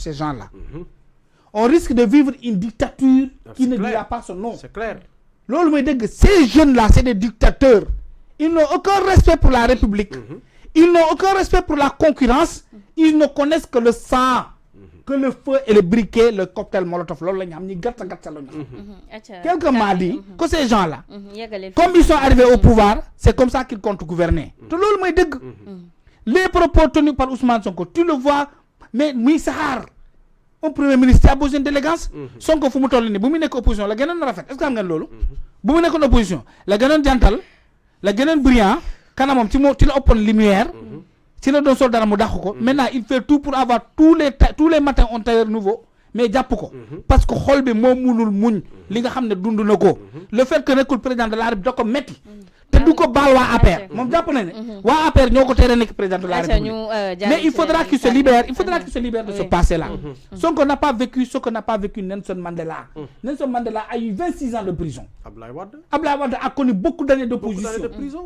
ces gens-là, on risque de vivre une dictature qui ne dira pas son nom. C'est clair. Ces jeunes-là, c'est des dictateurs. Ils n'ont aucun respect pour la République. Ils n'ont aucun respect pour la concurrence. Ils ne connaissent que le sang, que le feu et le briquet, le cocktail Molotov. Quelqu'un m'a dit que ces gens-là, comme ils sont arrivés au pouvoir, c'est comme ça qu'ils comptent gouverner. Les propos tenus par Ousmane Sonko, tu le vois, mais Mouissahar, un premier ministre a besoin d'élégance. Sonko fu mu toll ni bu mu nekk opposition la gënoon rafet est-ce que xam ngeen loolu bu mu nekkoon opposition la gënoon jantal la gënoon brillant kanamam ci la ëppoon lumière ci la doon sol dara mu dàq ko maintenant il fait tout pour avoir tous les matins un tailleur nouveau mais jàpp ko parce que xol bi moo munul muñ li nga xam ne dund na ko le fait que nekkul président de la République da ko metti te du ko baal waa APR moom jàpp na ne waa APR ñoo ko tere nekk président de la République mais il faudra qu'il se libère de ce passé là Sonko n'a pas vécu ce que n'a pas vécu Nelson Mandela. Nelson Mandela a eu 26 ans de prison. Abdoulaye Wade a connu beaucoup d'années d'opposition,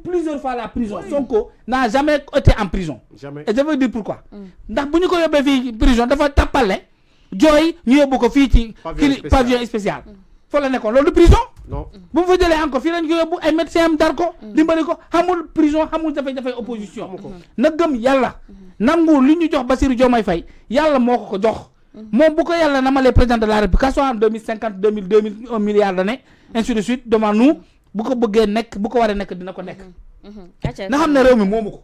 plusieurs fois la prison. Sonko n'a jamais été en prison. Jamais. Et je veux dire pourquoi ndax bu ñu ko yóbbee fii prison dafa tappale jooy ñu yóbbu ko fii ci pavillon spécial fa la nekkoon loolu prison non bu mu fa jëlee encore fii lañ ko yóbbu ay médecin am dar ko dimbali ko xamul prison xamul jafe-jafe opposition na gëm yàlla nangu li ñu jox Bassirou Diomaye Faye yàlla moo ko jox moom bu ko yàlla namalee président de la République que soit en 2050 2000 1 milliard d'années ainsi de suite devant nous bu ko bëggee nekk bu ko waree nekk dina ko nekk na xam ne réew mi moomu ko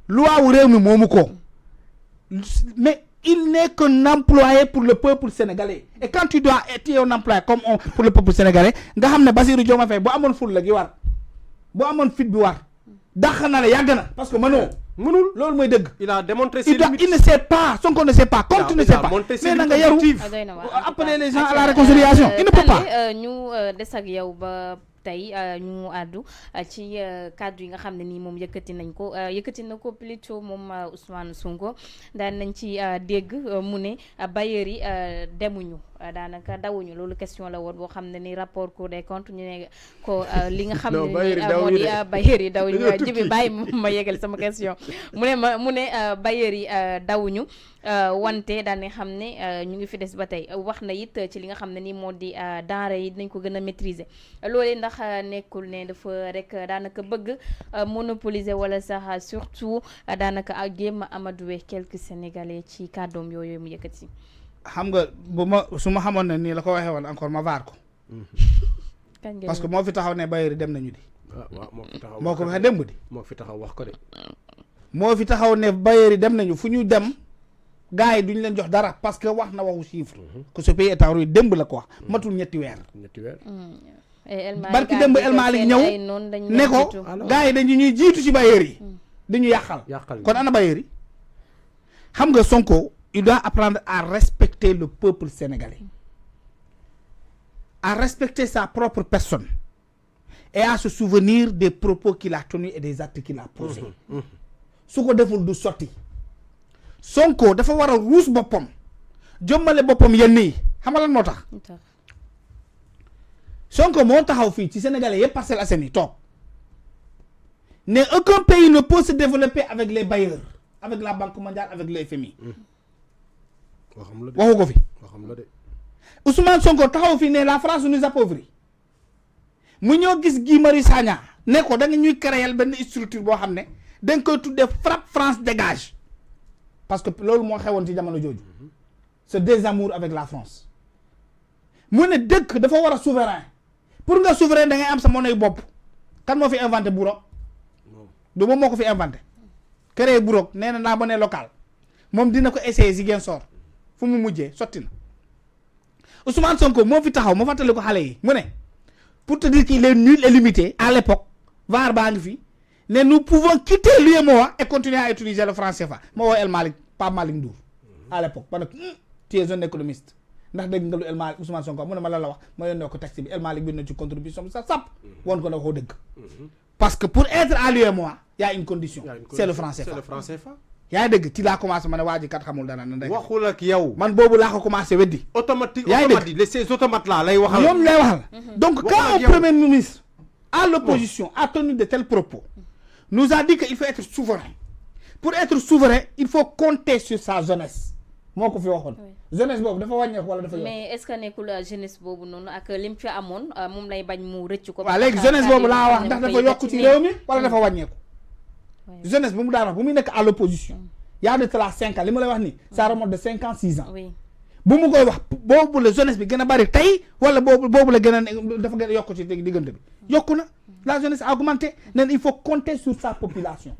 loi wu réew mi moomu ko mais il n'est qu'un employé pour le peuple sénégalais. Et quand tu dois être un employé comme pour le peuple sénégalais, nga xamné Bassirou Diomaye Faye bo amone ful la gi war bo amone fit bi war dakh na la yag na parce que mënul lool moy deug il a démontré ses limites. Il ne sait pas Sonko ne sait pas comme tu ne sais pas mais na nga yaru appeler les gens à la réconciliation il ne peut pas ñu des ak yow ba tey ñu àddu ci cadre yi nga xam ne nii moom yëkkati na ko plutôt moom Ousmane Sonko daan nañ ci dégg mu ne bailleurs yi demuñu daanaka dawuñu loolu question la woon boo xam ne ni rapport Cour des comptes ñu ne ko li nga xam ne ni moo di bailleurs yi dawuñu jibi bàyyi ma yeggal sama question mu ne bailleurs yi dawuñu wante daan xam ne ñu ngi fi des ba tey wax na it ci li nga xam ne ni moo di denrée yi dinañ ko gën a maîtriser loolee ndax nekkul ne dafa rek daanaka bëgg monopoliser wala sax surtout daanaka ak jéem a amadoué quelques Sénégalais ci kàddoom yooyu mu yëkkati. xam nga su ma xamoon ne nii la ko waxee woon encore ma vaar ko parce que moo fi taxaw ne bailleurs yi dem nañu di moo ko waxee démb di moo fi taxaw wax ko de moo fi taxaw ne bailleurs yi dem nañu fu ñu dem gars yi duñ leen jox dara parce que wax na waxu chiffre que ce pays est en ruine démb la ko wax matul ñetti weer barki démb El Malick ñëw ne ko gars yi dañu ñuy jiitu ci bailleurs yi dañu yàqal kon ana bailleurs yi xam nga Sonko il doit apprendre à respecter le peuple sénégalais, à respecter sa propre personne et à se souvenir des propos qu'il a tenus et des actes qu'il a posés. Ce qu'on deful du sorti. Sonko dafa wara ruus bopam. Jommale bopam yenn yi. Xam nga lan motax? Sonko mo taxaw fi ci Sénégalais yépp Parcelles Assainies tok. Ne aucun pays ne peut se développer avec les bailleurs, avec la Banque mondiale, avec le FMI. waxu ko fi Ousmane Sonko taxaw fi ne la France nous appauvrit mu ñoo gis Guy Marius Sagna ne ko da nga ñuy créer benn structure boo xam ne dañ koy tuddee frappe France dégage parce que loolu moo xewoon ci jamono jooju ce désamour avec la France mu ne dëkk dafa war a souverain pour nga souverain da ngay am sa monnaie bopp kan moo fi inventé Burok du moom moo ko fi inventé créer Burok nee na la monnaie locale moom dina ko essayer Ziguinchor fu mu mujjee sotti na Ousmane Sonko moo fi taxaw ma fàttali ko xale yi mu ne pour te dire qu'il est nul et limité à l'époque VAR baa ngi fi ne nous pouvons quitter l'UEMOA et continuer à utiliser le franc CFA ma woo El Malick Pape Malick Ndour à l'époque ba nag tu es un économiste ndax dégg nga lu El Malick Ousmane Sonko mu ne ma la wax ma yónnee ko texte bi El Malick bind na ci contribution bi sa sap woon ko na ko dëgg parce que pour être à l'UEMOA il y a une condition c'est le franc CFA yaa ngi dégg ci laa commencé ma ne waa ji kat xamul dara na rek waxul ak yow man boobu laa ko commencé weddi automatique ces automates là lay waxal ñoom lay waxal donc quand un premier ministre à l'opposition a tenu de tels propos nous a dit qu'il faut être souverain pour être souverain il faut compter sur sa jeunesse moo ko fi waxoon jeunesse boobu dafa wàññeeku wala dafa yokk. mais est-ce que nekkul jeunesse boobu noonu ak lim fi amoon moom lay bañ mu rëcc ko. waaw léegi jeunesse boobu laa wax ndax dafa yokk ci réew mi wala dafa wàññeeku. jeunesse bu mu daan wax bu muy nekk à l'opposition y a de cela 5 ans li ma lay wax nii ça remonte de 5 ans 6 ans. bu mu koy wax boobu la jeunesse bi gën a bari tey wala boobu la gën a dafa gën a yokk ci diggante bi yokku na la jeunesse a augmenté nen il faut compter sur sa population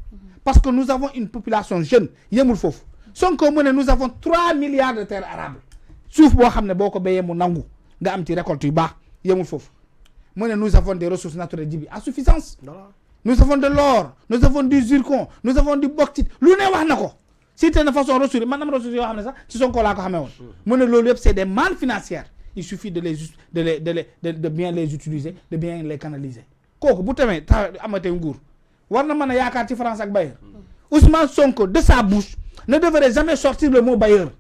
parce que nous avons une population jeune yemul foofu Sonko mu ne nous avons 3 milliards de terres arables suuf boo xam ne boo ko béyee mu nangu nga am ci récolte yu baax yemul foofu mu ne nous avons des ressources naturelles ji bi à suffisance nous avons de l'or nous avons du zircon nous avons du bauxite lu ne wax na ko cité na façon ressources man am ressources yoo xam ne sax ci Sonko laa ko xamee woon mu ne loolu yëpp c'est des mannes financières il suffit de bien les utiliser de bien les canaliser kooku bu tamee amatee nguur war na mën a yaakaar ci France ak bailleur Ousmane Sonko de sa bouche ne devrait jamais sortir le mot bailleur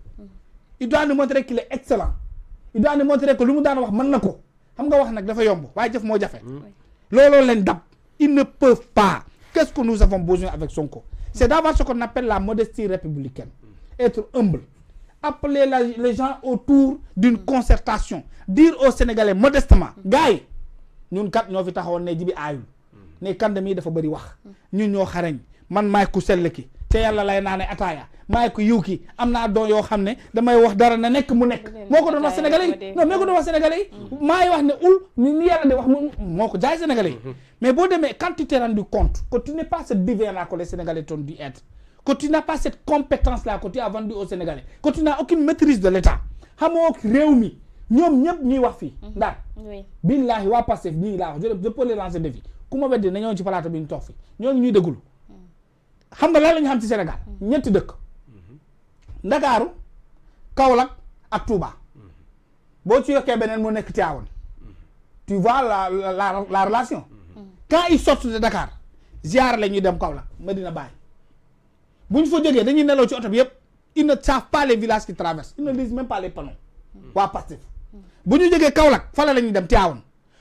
il doit nous montrer qu'il est excellent il doit nous montrer que lu mu daan wax mën na ko xam nga wax nag dafa yomb waaye jëf moo jafe looloo leen dab ils ne peuvent pas qu'est-ce que nous avons besoin avec Sonko c'est d'avoir ce qu'on appelle la modestie républicaine être humble appeler les gens autour d'une concertation dire aux Sénégalais modestement gars yi ñun kat ñoo fi taxawoon ne jibi aayul ne kande mii dafa bëri wax ñun ñoo xarañ man maay ku sell ki te yàlla lay naa ne ataaya maay ku yiw ki am naa doon yoo xam ne damay wax dara na nekk mu nekk moo ko doon wax Sénégalais yi non moo ko doon wax Sénégalais yi maay wax ne ni yàlla di wax moo ko jaay Sénégalais yi mais boo demee quand tu t'es rendu compte que tu n'es pas ce divin là que les Sénégalais t'ont dû être que tu n'as pas cette compétence là que tu as vendu aux Sénégalais que tu n'as aucune maîtrise de l'État xamoo réew mi ñoom ñëpp ñuy wax fii ndax billahi waa Pastef ñii laa wax je peux les lancer défi ku ma weddi na ñëwoon ci plateau bi ñu toog fi ñooñu ñuy déglu xam nga lan la ñu xam ci Sénégal ñetti dëkk Ndakaaru Kaolack ak Touba boo ci yokkee beneen mu nekk Tivaouane tu vois la relation quand ils sortent de Dakar ziar la ñuy dem Kaolack Medina Baye bu ñu fa jógee dañuy nelaw ci oto bi yëpp ils ne savent pas les villages qui traversent ils ne lisent même pas les panneaux waa Pastef bu ñu jógee Kaolack fala la ñuy dem Tivaouane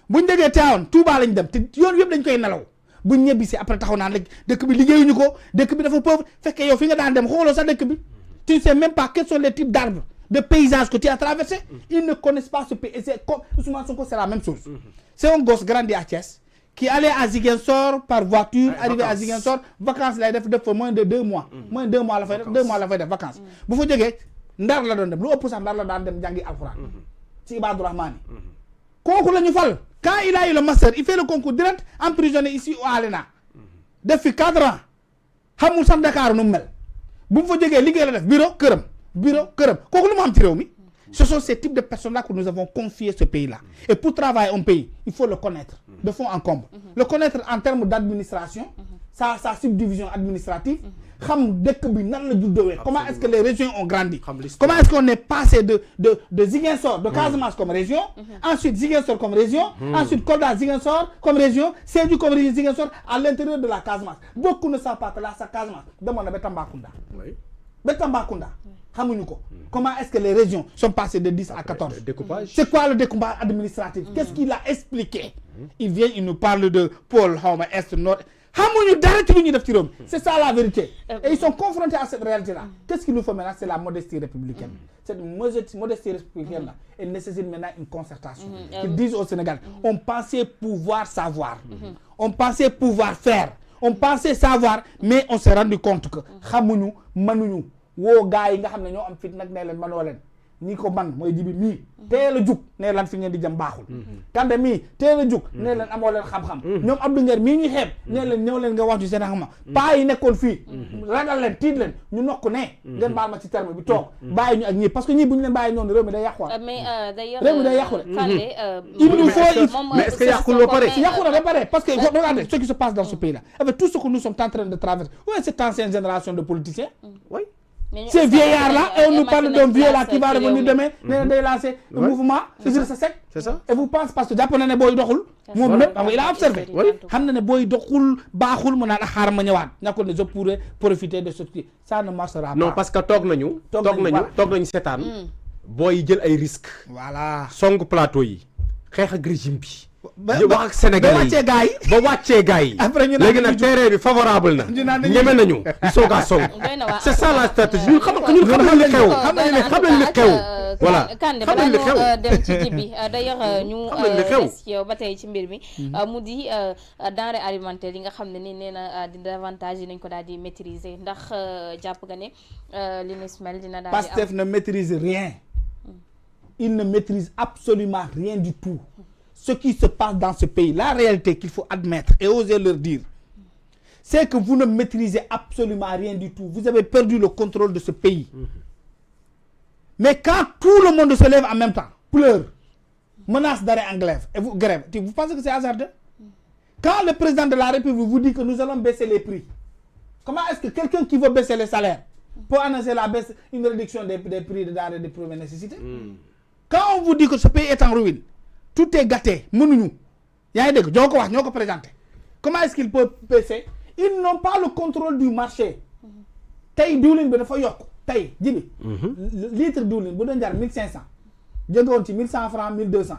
bu ñu jógee Tivaouane Touba la ñu dem te yoon yëpp dañ koy nelaw bu ñu ñebbisi après taxaw naan léegi dëkk bi liggéeyuñu ko dëkk bi dafa pauvre fekkee yow fi nga daan dem xooloo sa dëkk bi tu ne sais même pas quels sont les types d'arbres de paysages que tu as traversé ils ne connaissent pas ce pays et c'est comme Ousmane Sonko c'est la même chose c'est un gosse grandi à Thiès qui allait à Ziguinchor par voiture arrivé à Ziguinchor vacances lay def fa moins de 2 mois moins de 2 mois la fay def 2 mois la fay def vacances bu fa jógee Ndar la doon dem lu ëpp sax Ndar la daan dem jàngi alxuraan ci Ibadou Rahmani kooku la ñu fal quand il a eu le master il fait le concours direct emprisonné ici au ALENA def fi 4 ans xamul sax Dakar nu mu mel bu mu fa jógee liggéey la def bureau këram kooku lu mu am ci réew mi ce sont ces types de personnes-là que nous avons confié ce pays-là et pour travailler un pays il faut le connaître de fond en comble le connaître en termes d'administration sa subdivision administrative xam dëkk bi nan la juddowee comment est-ce que les régions ont grandi comment est-ce qu'on est passé de Ziguinchor de Casamance comme région ensuite Ziguinchor comme région ensuite Kolda Ziguinchor comme région Sédhiou comme région Ziguinchor à l'intérieur de la Casamance beaucoup ne savent pas que là sa Casamance demoon na ba Tambacounda xamuñu ko comment est-ce que les régions sont passées de 10 à 14 découpage c'est quoi le découpage administratif qu'est-ce qu'il a expliqué il vient il nous parle de pôle xawma est nord xamuñu dara ci lu ñuy def ci réew mi c'est ça la vérité et ils sont confrontés à cette réalité là qu'est-ce qu'il nous faut maintenant c'est la modestie républicaine cette modestie républicaine là elle nécessite maintenant une concertation qu'ils disent au Sénégal on pensait pouvoir savoir on pensait pouvoir faire on pensait savoir mais on s'est rendu compte que xamuñu mënuñu woo gars yi nga xam ne ñoo am fit nag nee leen manoo leen ñi ko man mooy jibi mii teel a jug nee leen fi ngeen di jëm baaxul Kande mii teel a jug nee leen amoo leen xam-xam ñoom Abdou Nguer mii ñu xeeb nee leen ñëw leen nga wax ju seen xam-xam paa yi nekkoon fii ragal leen tiit leen ñu nokk ne ngeen baal ma ci terme bi toog bàyyi ñu ak ñii parce que ñii bu ñu leen bàyyi noonu réew mi day yàqu mais d'ailleurs réew mi day yàqu il nous faut mais est-ce que yàqul ba pare yàqu na ba pare parce que regardez ce qui se passe dans ce pays là avec tout ce que nous sommes en train de traverser où est cette ancienne génération de politiciens oui ces vieillards-là, et on nous parle d'un vieux là qui va revenir demain, day lancer le mouvement, c'est ça. Et vous pensez parce que japonais ne boy doxul, moom même il a observé. Xam na ne boy doxul baaxul mu naan xaar ma ñëwaat. Ñakko ne je pourrais profiter de ce qui ça ne marchera pas. Non parce que toog nañu seetaan boy jël ay risques. Voilà. Song plateau yi xeex ak régime bi. wax ak Sénégalais yi ba wàccee gars yi léegi nag terrain bi favorable na ñeme nañu di soog a song c'est ça la stratégie ñun xam nañ li xew xam nañ li xew voilà Kande xam nañ li xew dem ci jibi d'ailleurs ñu des yow ba tey ci mbir mi mu di denrée alimentaire yi nga xam ne ni nee na di davantage yi nañ ko daal di maîtriser ndax jàpp nga ne li ni smel dina daal di Pastef ne maîtrise rien il ne maîtrise absolument rien du tout ce qui se passe dans ce pays, la réalité qu'il faut admettre et oser leur dire, c'est que vous ne maîtrisez absolument rien du tout. Vous avez perdu le contrôle de ce pays. Mais quand tout le monde se lève en même temps, pleure, menace d'arrêt en grève, et vous pensez que c'est hasardeux? Quand le président de la République vous dit que nous allons baisser les prix, comment est-ce que quelqu'un qui veut baisser les salaires peut annoncer la baisse, une réduction des prix de denrées de première nécessité? Quand on vous dit que ce pays est en ruine, tout est gâté, mënuñu yaa ngi dégg ñoo ko wax ñoo ko présenté comment est-ce qu'il peut baisser? Ils n'ont pas le contrôle du marché. tey diwlin bi dafa yokk tey jibi litre diwlin bu doon jar 1500 jóge woon ci 1100 francs 1200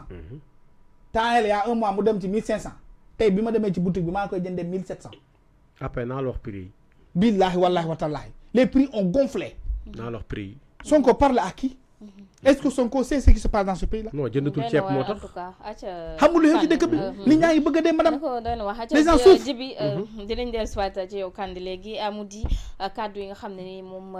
temps il y a un mois mu dem ci 1500 tey bi ma demee ci boutique bi maa koy jëndee 1700 après naa la wax prix yi billahi wallahi wa taalahi les prix ont gonflé naa la wax prix yi Sonko parle à qui? Est-ce que Sonko sait ce qui se passe dans ce pays là? non jëndatul ceeb moo tax xamul lu ci dëkk bi nit ñaa ngi bëgg a dee madame les gens souffrent jibi dinañ del soit ci yow Kande léegi mu di kàddu yi nga xam ne ni moom